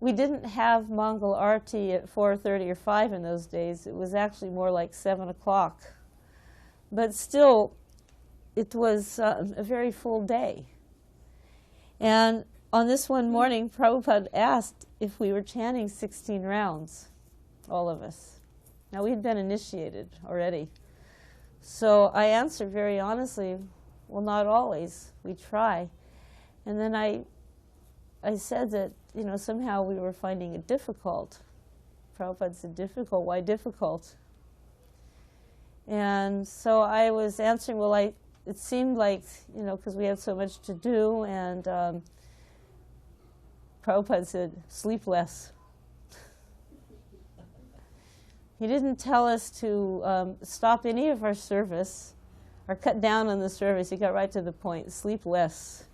we didn't have Mongol Arti at 4:30 or 5 in those days. It was actually more like 7 o'clock. But still, it was a very full day. And on this one morning, Prabhupada asked if we were chanting 16 rounds, all of us. Now, we had been initiated already. So I answered very honestly, well, not always. We try. And then I said that, you know, somehow we were finding it difficult. Prabhupada said, difficult? Why difficult? And so I was answering, well, it seemed like, you know, because we had so much to do, and Prabhupada said, sleep less. He didn't tell us to stop any of our service or cut down on the service. He got right to the point, sleep less.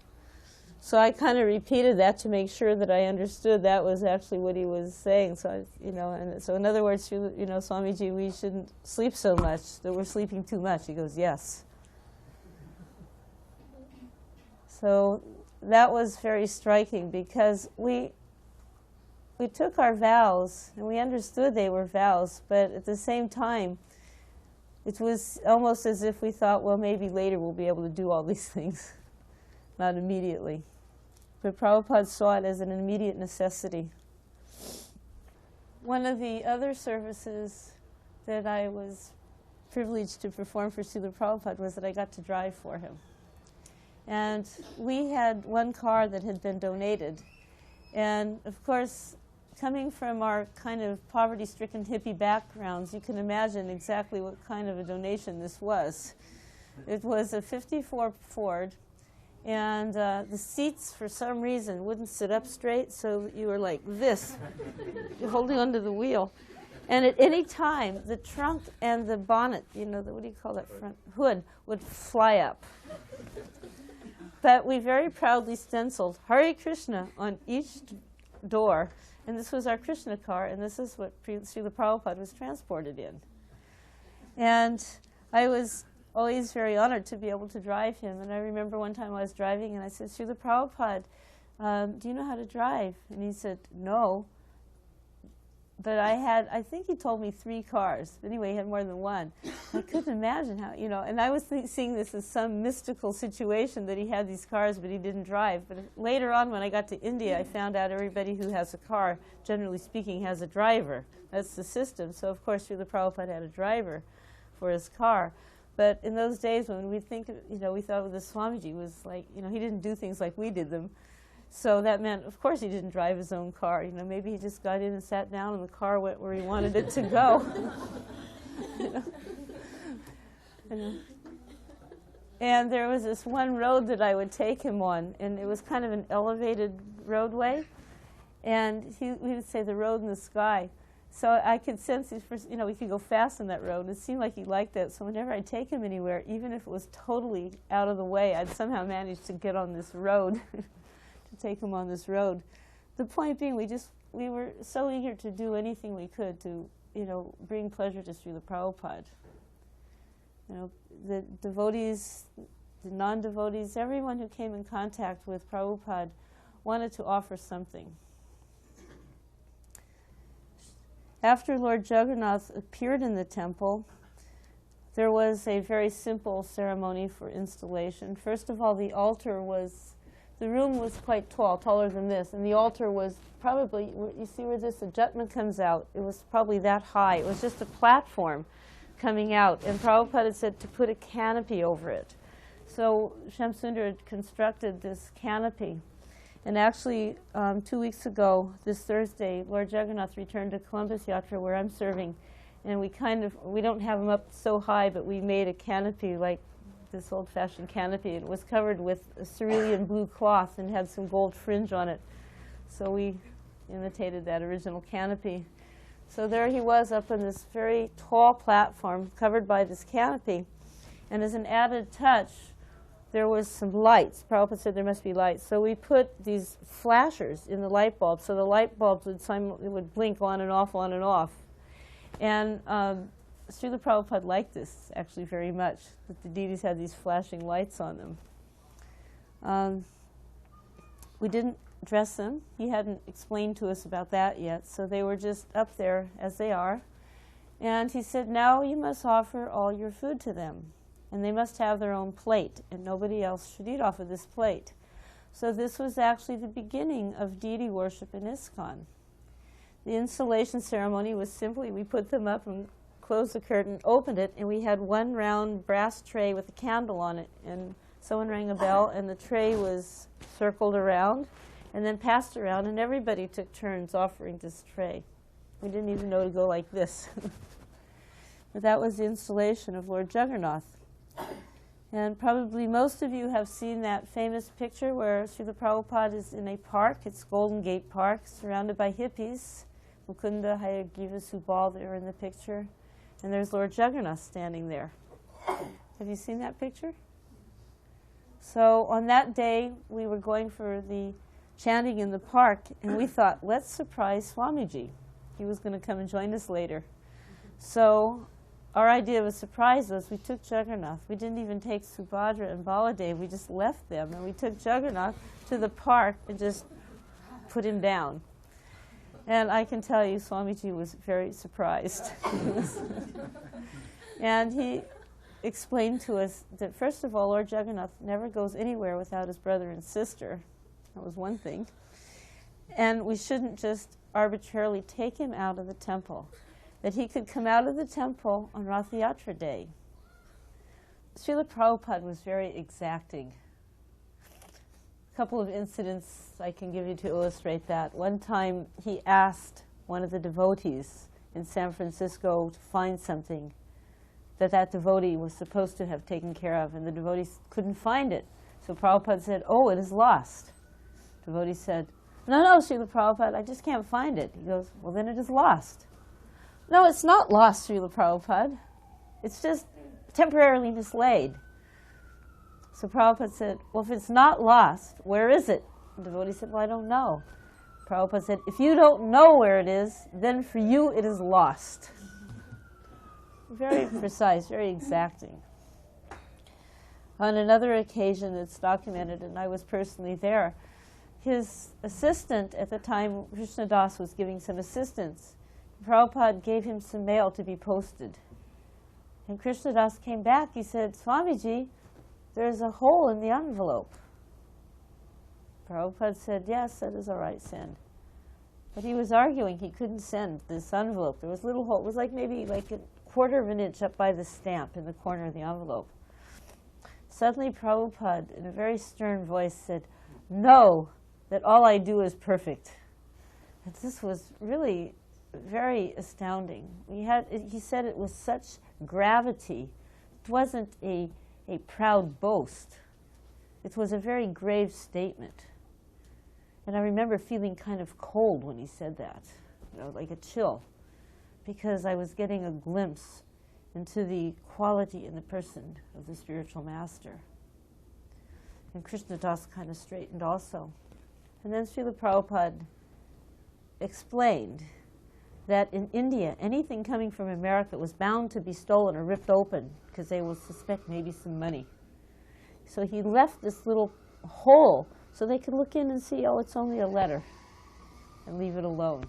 So I kind of repeated that to make sure that I understood that was actually what he was saying. So, you know, and so in other words, you know, Swamiji, we shouldn't sleep so much, that we're sleeping too much. He goes, yes. So that was very striking, because we took our vows, and we understood they were vows, but at the same time, it was almost as if we thought, well, maybe later we'll be able to do all these things, not immediately. But Prabhupada saw it as an immediate necessity. One of the other services that I was privileged to perform for Srila Prabhupada was that I got to drive for him. And we had one car that had been donated. And of course, coming from our kind of poverty-stricken hippie backgrounds, you can imagine exactly what kind of a donation this was. It was a '54 Ford, and the seats, for some reason, wouldn't sit up straight, so you were like this, holding onto the wheel. And at any time, the trunk and the bonnet, you know, what do you call that, front hood, would fly up. But we very proudly stenciled Hare Krishna on each door. And this was our Krishna car, and this is what Srila Prabhupada was transported in. And I was always very honored to be able to drive him. And I remember one time I was driving, and I said, Srila Prabhupada, do you know how to drive? And he said, no. But I think he told me 3 cars. Anyway, he had more than one. I couldn't imagine how, you know, and I was seeing this as some mystical situation that he had these cars, but he didn't drive. But later on, when I got to India, I found out everybody who has a car, generally speaking, has a driver. That's the system. So, of course, Srila Prabhupada had a driver for his car. But in those days, when we think, you know, we thought the Swamiji was like, you know, he didn't do things like we did them. So that meant, of course, he didn't drive his own car. You know, maybe he just got in and sat down, and the car went where he wanted it to go. You know? You know? And there was this one road that I would take him on, and it was kind of an elevated roadway. And he would say, the road in the sky. So I could sense, you know, we could go fast on that road. It seemed like he liked that. So whenever I'd take him anywhere, even if it was totally out of the way, I'd somehow manage to get on this road. To take him on this road. The point being, we were so eager to do anything we could to, you know, bring pleasure to Srila Prabhupada. You know, the devotees, the non-devotees, everyone who came in contact with Prabhupada wanted to offer something. After Lord Jagannath appeared in the temple, there was a very simple ceremony for installation. First of all, the altar was, the room was quite tall, taller than this, and the altar was probably, you see where this adjustment comes out, it was probably that high. It was just a platform coming out, and Prabhupada had said to put a canopy over it. So Shamsundar had constructed this canopy. And actually, 2 weeks ago, this Thursday, Lord Jagannath returned to Columbus Yatra, where I'm serving, and we don't have him up so high, but we made a canopy like this old-fashioned canopy. It was covered with a cerulean blue cloth and had some gold fringe on it. So we imitated that original canopy. So there he was up on this very tall platform covered by this canopy. And as an added touch, there was some lights. Prabhupada said there must be lights. So we put these flashers in the light bulbs, so the light bulbs would blink on and off, on and off. And Srila Prabhupada liked this actually very much, that the deities had these flashing lights on them. We didn't dress them. He hadn't explained to us about that yet, so they were just up there as they are. And he said, now you must offer all your food to them, and they must have their own plate, and nobody else should eat off of this plate. So this was actually the beginning of deity worship in ISKCON. The installation ceremony was simply, we put them up and closed the curtain, opened it, and we had one round brass tray with a candle on it, and someone rang a bell, and the tray was circled around and then passed around, and everybody took turns offering this tray. We didn't even know to go like this. But that was the installation of Lord Jagannath. And probably most of you have seen that famous picture where Srila Prabhupada is in a park. It's Golden Gate Park, surrounded by hippies. Mukunda, Hayagriva, Subal, they're in the picture. And there's Lord Jagannath standing there. Have you seen that picture? So on that day, we were going for the chanting in the park, and we thought, let's surprise Swamiji. He was going to come and join us later. So our idea of a surprise was we took Jagannath. We didn't even take Subhadra and Baladev. We just left them, and we took Jagannath to the park and just put him down. And I can tell you, Swamiji was very surprised. And he explained to us that, first of all, Lord Jagannath never goes anywhere without his brother and sister. That was one thing. And we shouldn't just arbitrarily take him out of the temple. That he could come out of the temple on Rath Yatra Day. Srila Prabhupada was very exacting. A couple of incidents I can give you to illustrate that. One time he asked one of the devotees in San Francisco to find something that devotee was supposed to have taken care of, and the devotee couldn't find it. So Prabhupada said, oh, it is lost. The devotee said, no, Srila Prabhupada, I just can't find it. He goes, well, then it is lost. No, it's not lost, Srila Prabhupada. It's just temporarily mislaid. So Prabhupada said, well, if it's not lost, where is it? The devotee said, well, I don't know. Prabhupada said, if you don't know where it is, then for you it is lost. Very precise, very exacting. On another occasion that's documented, and I was personally there, his assistant at the time, Krishna Das, was giving some assistance. Prabhupada gave him some mail to be posted. And Krishna Das came back. He said, Swamiji, there's a hole in the envelope. Prabhupada said, yes, that is all right, send. But he was arguing he couldn't send this envelope. There was a little hole. It was like maybe like a quarter of an inch up by the stamp in the corner of the envelope. Suddenly Prabhupada, in a very stern voice, said, no, that all I do is perfect. And this was really very astounding. He said it with such gravity. It wasn't a proud boast. It was a very grave statement. And I remember feeling kind of cold when he said that, like a chill, because I was getting a glimpse into the quality in the person of the spiritual master. And Krishna Das kind of straightened also. And then Srila Prabhupada explained that in India, anything coming from America was bound to be stolen or ripped open because they will suspect maybe some money. So he left this little hole so they could look in and see, oh, it's only a letter, and leave it alone.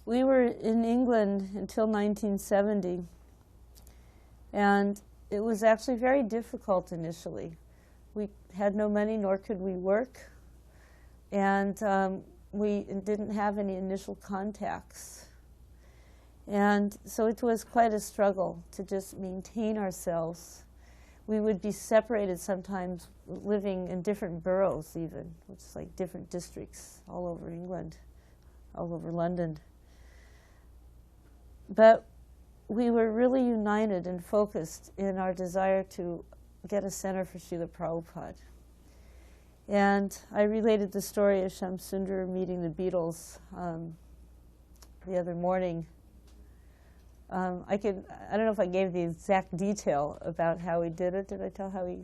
We were in England until 1970, and it was actually very difficult initially. We had no money, nor could we work, and we didn't have any initial contacts. And so it was quite a struggle to just maintain ourselves. We would be separated sometimes, living in different boroughs even, which is like different districts all over England, all over London. But we were really united and focused in our desire to get a center for Srila Prabhupada. And I related the story of Shamsundar meeting the Beatles the other morning. I don't know if I gave the exact detail about how he did it. Did I tell how he?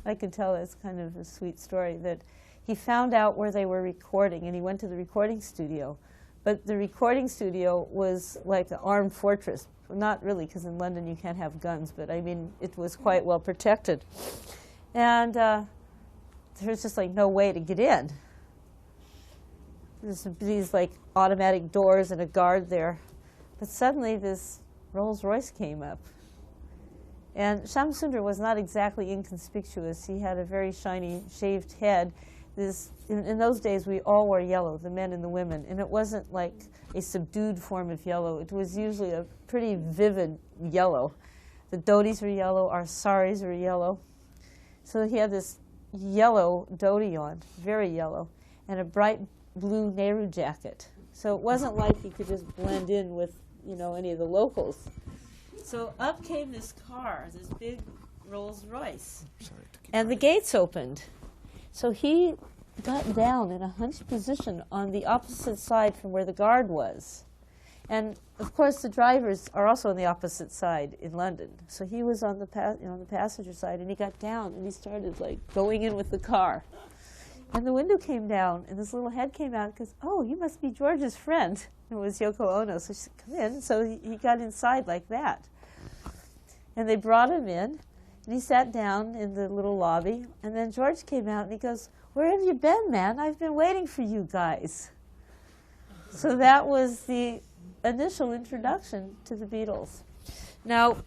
I could tell it's kind of a sweet story that he found out where they were recording, and he went to the recording studio. But the recording studio was like an armed fortress. Not really, because in London you can't have guns, but I mean, it was quite well protected. And there's just like no way to get in. There's these like automatic doors and a guard there. But suddenly this Rolls Royce came up. And Shamsundar was not exactly inconspicuous. He had a very shiny shaved head. In those days, we all wore yellow, the men and the women. And it wasn't like a subdued form of yellow. It was usually a pretty vivid yellow. The dhotis were yellow, our saris were yellow. So he had this yellow dhoti on, very yellow, and a bright blue Nehru jacket. So it wasn't like he could just blend in with, any of the locals. So up came this car, this big Rolls Royce, and the gates opened. So he got down in a hunched position on the opposite side from where the guard was. And of course, the drivers are also on the opposite side in London. So he was on the the passenger side, and he got down and he started like going in with the car. And the window came down, and this little head came out and goes, "Oh, you must be George's friend." It was Yoko Ono, so she said, "Come in." So he got inside like that. And they brought him in, and he sat down in the little lobby. And then George came out, and he goes, "Where have you been, man? I've been waiting for you guys." So that was the initial introduction to the Beatles. Now,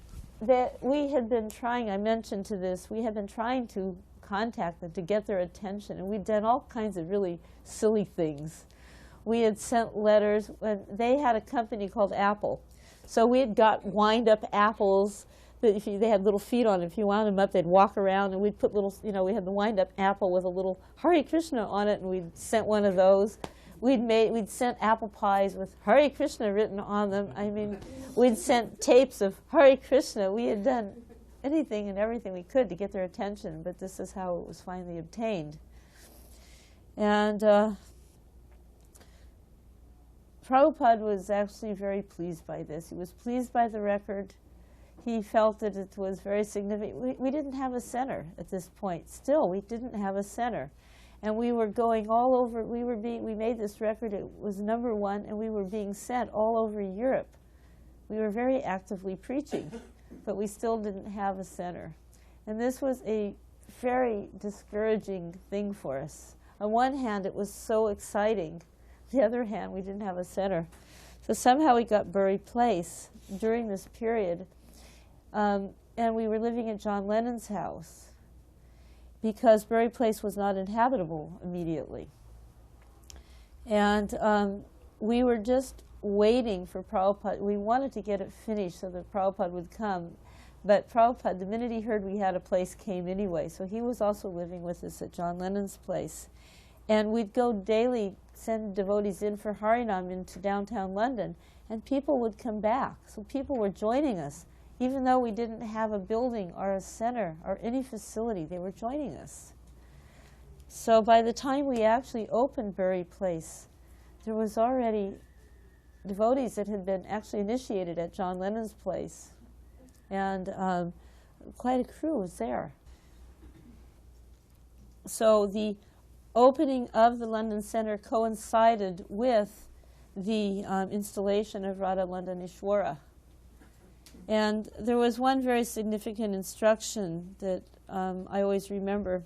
we had been trying, I mentioned to this, we had been trying to contact them to get their attention, and we'd done all kinds of really silly things. We had sent letters. They had a company called Apple. So we had got wind-up apples. They had little feet on it. If you wound them up, they'd walk around, and we'd put little, we had the wind-up apple with a little Hare Krishna on it, and we'd sent one of those. We'd sent apple pies with Hare Krishna written on them. I mean, we'd sent tapes of Hare Krishna. We had done anything and everything we could to get their attention, but this is how it was finally obtained. And Prabhupada was actually very pleased by this. He was pleased by the record. He felt that it was very significant. We didn't have a center at this point. Still, we didn't have a center. And we were going all over. We made this record. It was #1, and we were being sent all over Europe. We were very actively preaching, but we still didn't have a center. And this was a very discouraging thing for us. On one hand, it was so exciting. On the other hand, we didn't have a center. So somehow we got Bury Place during this period. And we were living at John Lennon's house, because Bury Place was not inhabitable immediately. And we were just waiting for Prabhupada. We wanted to get it finished so that Prabhupada would come. But Prabhupada, the minute he heard we had a place, came anyway. So he was also living with us at John Lennon's place. And we'd go daily, send devotees in for Harinam into downtown London, and people would come back. So people were joining us. Even though we didn't have a building or a center or any facility, they were joining us. So by the time we actually opened Bury Place, there was already devotees that had been actually initiated at John Lennon's place. And quite a crew was there. So the opening of the London Center coincided with the installation of Radha Landanishwara. And there was one very significant instruction that I always remember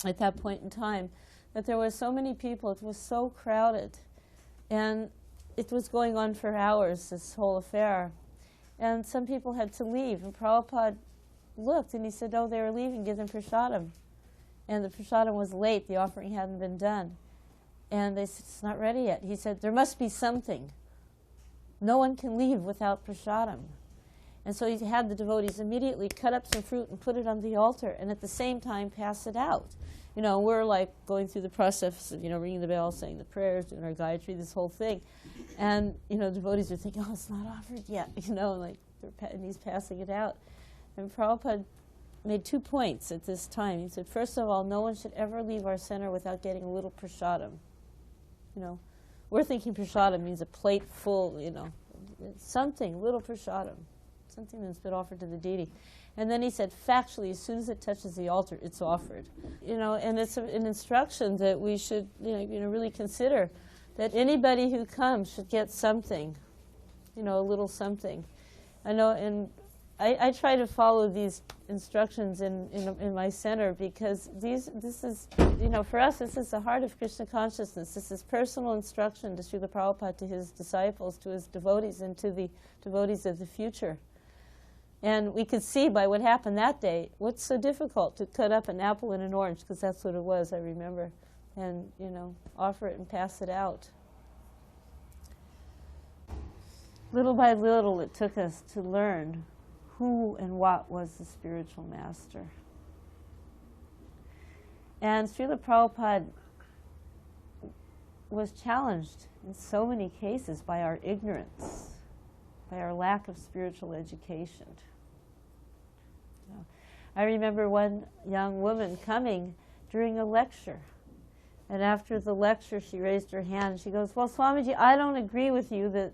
at that point in time, that there were so many people, it was so crowded, and it was going on for hours, this whole affair. And some people had to leave, and Prabhupada looked, and he said, "Oh, they were leaving, give them prasadam." And the prasadam was late, the offering hadn't been done. And they said, "It's not ready yet." He said, "There must be something. No one can leave without prasadam." And so he had the devotees immediately cut up some fruit and put it on the altar, and at the same time pass it out. We're like going through the process of, ringing the bell, saying the prayers, doing our Gayatri, this whole thing. And, devotees are thinking, "Oh, it's not offered yet," and he's passing it out. And Prabhupada made 2 points at this time. He said, first of all, no one should ever leave our center without getting a little prasadam. We're thinking prasadam means a plate full, something, a little prasadam, something that's been offered to the deity. And then he said, factually, as soon as it touches the altar, it's offered. And it's an instruction that we should, really consider, that anybody who comes should get something, a little something. I know, and I try to follow these instructions in my center, because this is, for us, this is the heart of Krishna consciousness. This is personal instruction to Srila Prabhupada, to his disciples, to his devotees, and to the devotees of the future. And we could see by what happened that day, what's so difficult to cut up an apple and an orange, because that's what it was, I remember, and, offer it and pass it out. Little by little, it took us to learn who and what was the spiritual master. And Srila Prabhupada was challenged in so many cases by our ignorance, by our lack of spiritual education. I remember one young woman coming during a lecture, and after the lecture she raised her hand and she goes, "Well, Swamiji, I don't agree with you that,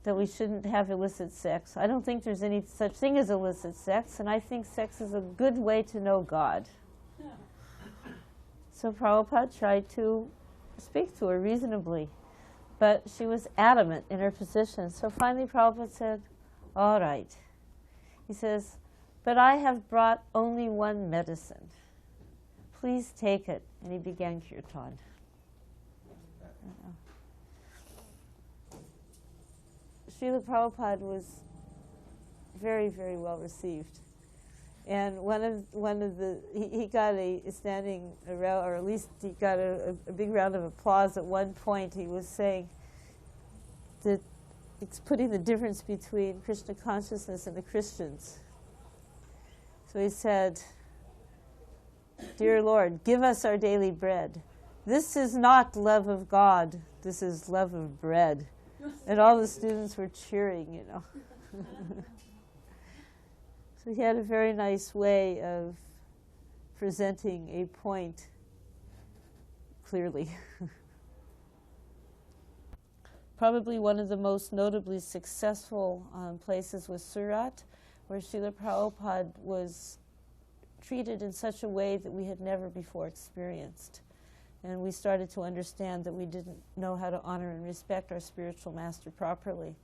that we shouldn't have illicit sex. I don't think there's any such thing as illicit sex, and I think sex is a good way to know God." So Prabhupada tried to speak to her reasonably, but she was adamant in her position. So finally Prabhupada said, "All right." He says, "But I have brought only one medicine. Please take it." And he began kirtan. Srila Prabhupada was very, very well received. And he got a standing around, or at least he got a big round of applause at one point. He was saying that it's putting the difference between Krishna consciousness and the Christians. So he said, "Dear Lord, give us our daily bread. This is not love of God, this is love of bread." And all the students were cheering, So he had a very nice way of presenting a point clearly. Probably one of the most notably successful places was Surat, where Srila Prabhupada was treated in such a way that we had never before experienced. And we started to understand that we didn't know how to honor and respect our spiritual master properly.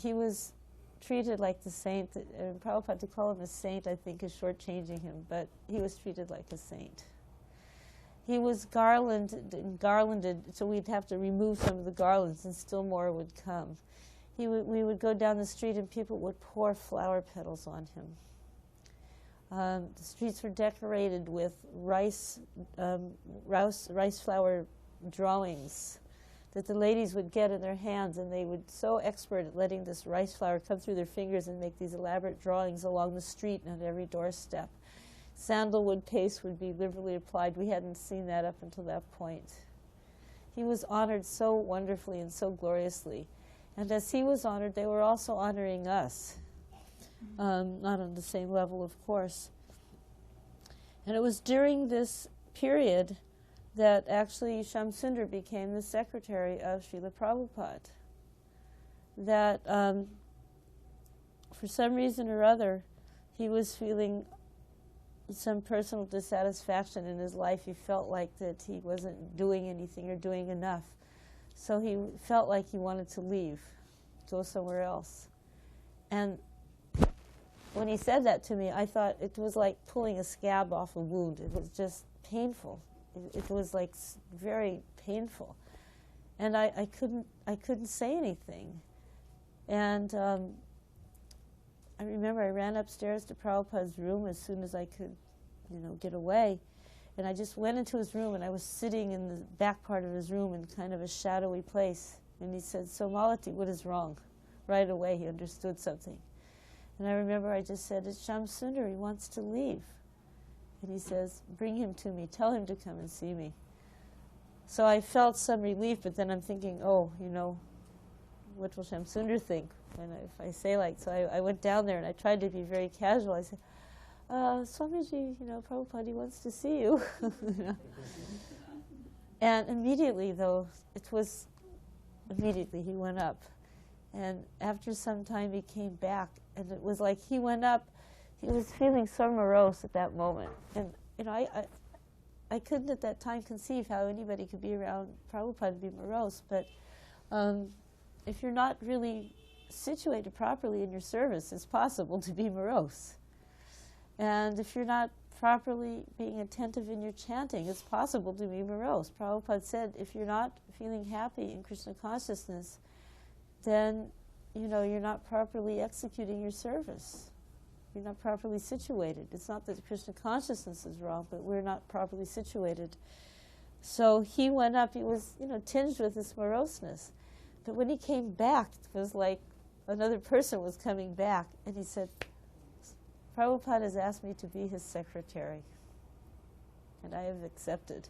He was treated like the saint. Prabhupada, to call him a saint, I think, is shortchanging him, but he was treated like a saint. He was garlanded, so we'd have to remove some of the garlands, and still more would come. We would go down the street, and people would pour flower petals on him. The streets were decorated with rice flower drawings that the ladies would get in their hands, and they would so expert at letting this rice flower come through their fingers and make these elaborate drawings along the street and at every doorstep. Sandalwood paste would be liberally applied. We hadn't seen that up until that point. He was honored so wonderfully and so gloriously. And as he was honored, they were also honoring us. Not on the same level, of course. And it was during this period that actually Shamsundar became the secretary of Srila Prabhupada. That for some reason or other, he was feeling some personal dissatisfaction in his life. He felt like that he wasn't doing anything or doing enough. So he felt like he wanted to leave, go somewhere else. And when he said that to me, I thought it was like pulling a scab off a wound. It was just painful. It was like very painful. And I couldn't say anything. And I remember I ran upstairs to Prabhupada's room as soon as I could, get away. And I just went into his room, and I was sitting in the back part of his room in kind of a shadowy place. And he said, "So Malati, what is wrong?" Right away he understood something. And I remember I just said, "It's Shamsundar, he wants to leave." And he says, "Bring him to me, tell him to come and see me." So I felt some relief, but then I'm thinking, what will Shamsundar think if I say like, so I went down there and I tried to be very casual. I said, "Swamiji, Prabhupada, he wants to see you." And immediately he went up. And after some time he came back, and it was like he went up, he was feeling so morose at that moment. And I couldn't at that time conceive how anybody could be around Prabhupada and be morose, but if you're not really situated properly in your service, it's possible to be morose. And if you're not properly being attentive in your chanting, it's possible to be morose. Prabhupada said, if you're not feeling happy in Krishna consciousness, then, you're not properly executing your service. You're not properly situated. It's not that Krishna consciousness is wrong, but we're not properly situated. So he went up, he was, tinged with this moroseness. But when he came back, it was like another person was coming back, and he said, Prabhupada has asked me to be his secretary, and I have accepted.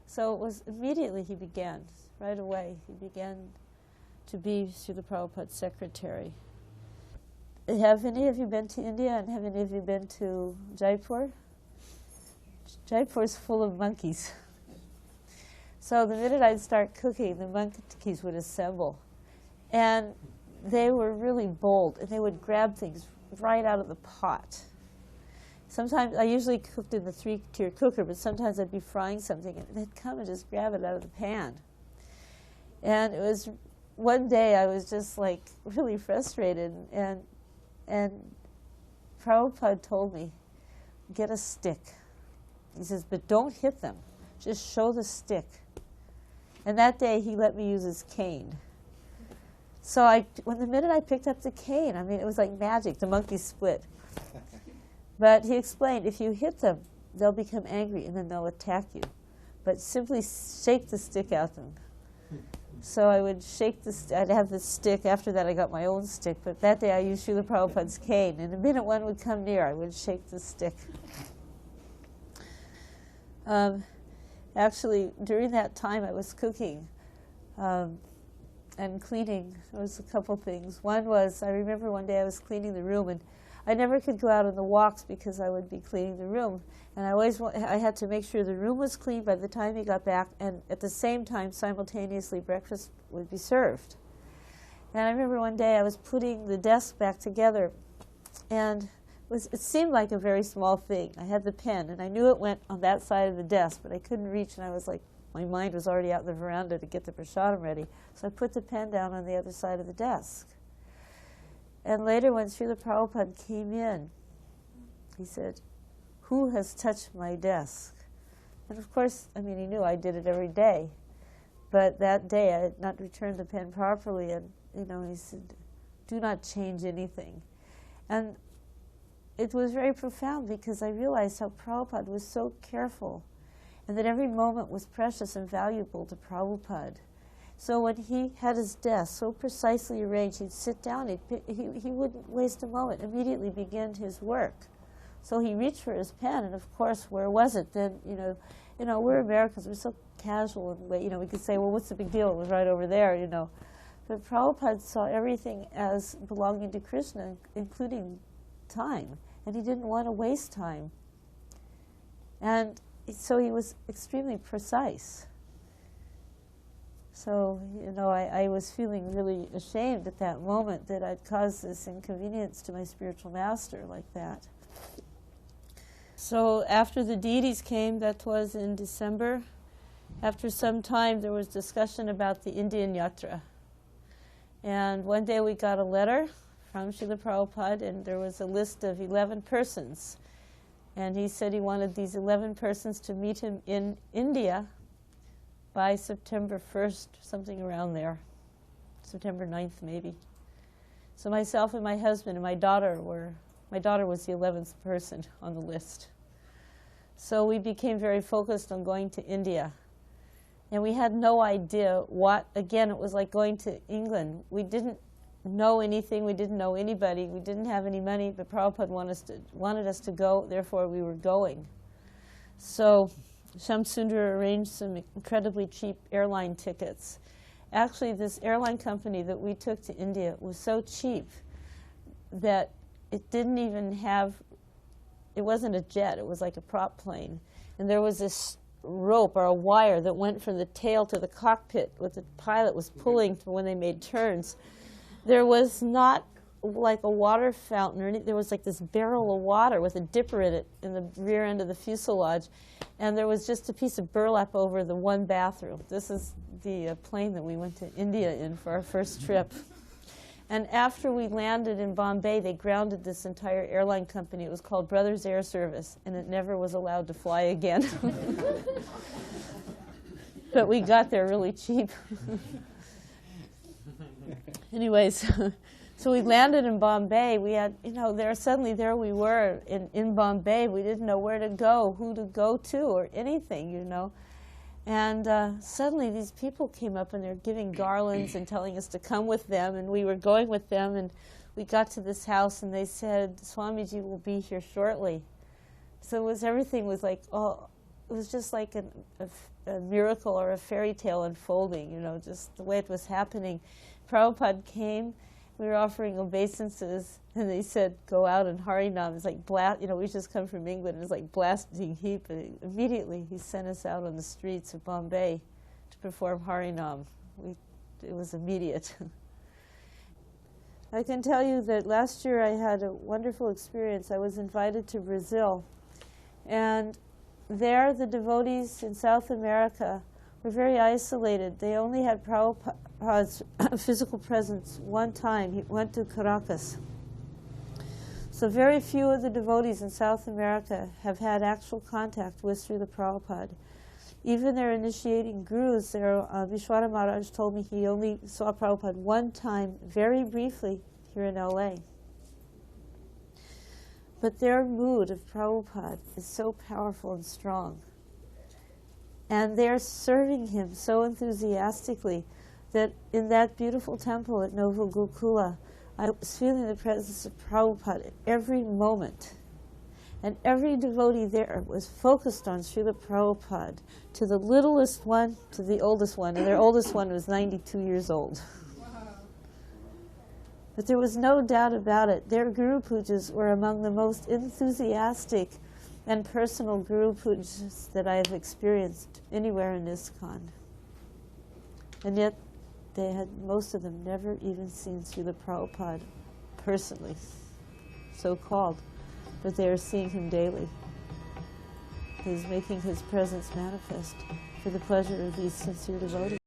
So it was immediately he began, right away, he began to be Srila Prabhupada's secretary. Have any of you been to India, and have any of you been to Jaipur? Jaipur's full of monkeys. So the minute I'd start cooking, the monkeys would assemble. And they were really bold, and they would grab things right out of the pot. Sometimes, I usually cooked in the 3-tier cooker, but sometimes I'd be frying something, and they'd come and just grab it out of the pan. And it was, one day I was just like really frustrated, and Prabhupada told me, get a stick. He says, but don't hit them, just show the stick. And that day he let me use his cane. So when the minute I picked up the cane, it was like magic, the monkeys split. But he explained, if you hit them, they'll become angry and then they'll attack you. But simply shake the stick at them. So I would shake I'd have the stick. After that I got my own stick, but that day I used Srila Prabhupada's cane, and the minute one would come near, I would shake the stick. Actually, during that time I was cooking and cleaning. There was a couple things. One was, I remember one day I was cleaning the room, and I never could go out on the walks because I would be cleaning the room. And I had to make sure the room was clean by the time he got back, and at the same time, simultaneously, breakfast would be served. And I remember one day I was putting the desk back together, and it seemed like a very small thing. I had the pen, and I knew it went on that side of the desk, but I couldn't reach, and I was like, my mind was already out in the veranda to get the prasadam ready. So I put the pen down on the other side of the desk. And later, when Srila Prabhupada came in, he said, who has touched my desk? And of course, he knew I did it every day. But that day, I had not returned the pen properly, and, he said, do not change anything. And it was very profound, because I realized how Prabhupada was so careful, and that every moment was precious and valuable to Prabhupada. So when he had his desk so precisely arranged, he'd sit down, he wouldn't waste a moment, immediately begin his work. So he reached for his pen, and of course, where was it? Then, we're Americans, we're so casual, and we could say, well, what's the big deal? It was right over there, But Prabhupada saw everything as belonging to Krishna, including time, and he didn't want to waste time. And so he was extremely precise. So, I was feeling really ashamed at that moment that I'd caused this inconvenience to my spiritual master like that. So after the deities came, that was in December, after some time there was discussion about the Indian yatra. And one day we got a letter from Srila Prabhupada, and there was a list of 11 persons. And he said he wanted these 11 persons to meet him in India by September 1st, something around there, September 9th maybe. So myself and my husband and my daughter was the 11th person on the list. So we became very focused on going to India. And we had no idea what, again, it was like going to England. We didn't know anything, we didn't know anybody, we didn't have any money, but Prabhupada wanted us to go, therefore we were going. So Shamsundar arranged some incredibly cheap airline tickets. Actually, this airline company that we took to India was so cheap that it didn't even have, it wasn't a jet, it was like a prop plane. And there was this rope or a wire that went from the tail to the cockpit, what the pilot was pulling when they made turns. There was not like a water fountain or anything. There was like this barrel of water with a dipper in it in the rear end of the fuselage. And there was just a piece of burlap over the one bathroom. This is the plane that we went to India in for our first trip. And after we landed in Bombay, they grounded this entire airline company. It was called Brothers Air Service, and it never was allowed to fly again. But we got there really cheap. Anyways, so we landed in Bombay. We had, there we were in Bombay. We didn't know where to go, who to go to, or anything, And suddenly these people came up, and they're giving garlands and telling us to come with them. And we were going with them, and we got to this house, and they said, Swamiji will be here shortly. So everything was like, it was just like a miracle or a fairy tale unfolding, just the way it was happening. Prabhupada came, we were offering obeisances, and they said, go out and Harinam. It's like, we just come from England, and it's like blasting heap. And immediately he sent us out on the streets of Bombay to perform Harinam. It was immediate. I can tell you that last year I had a wonderful experience. I was invited to Brazil, and there the devotees in South America were very isolated. They only had Prabhupada's physical presence one time. He went to Caracas. So very few of the devotees in South America have had actual contact with Srila Prabhupada. Even their initiating gurus there, Vishwara Maharaj told me he only saw Prabhupada one time, very briefly, here in LA. But their mood of Prabhupada is so powerful and strong. And they're serving him so enthusiastically that in that beautiful temple at Nova Gokula, I was feeling the presence of Prabhupada at every moment. And every devotee there was focused on Srila Prabhupada, to the littlest one to the oldest one. And their oldest one was 92 years old. But there was no doubt about it. Their Guru Pujas were among the most enthusiastic and personal Guru Pujas that I have experienced anywhere in ISKCON. And yet, most of them never even seen Srila Prabhupada personally, so-called, but they are seeing him daily. He's making his presence manifest for the pleasure of these sincere devotees.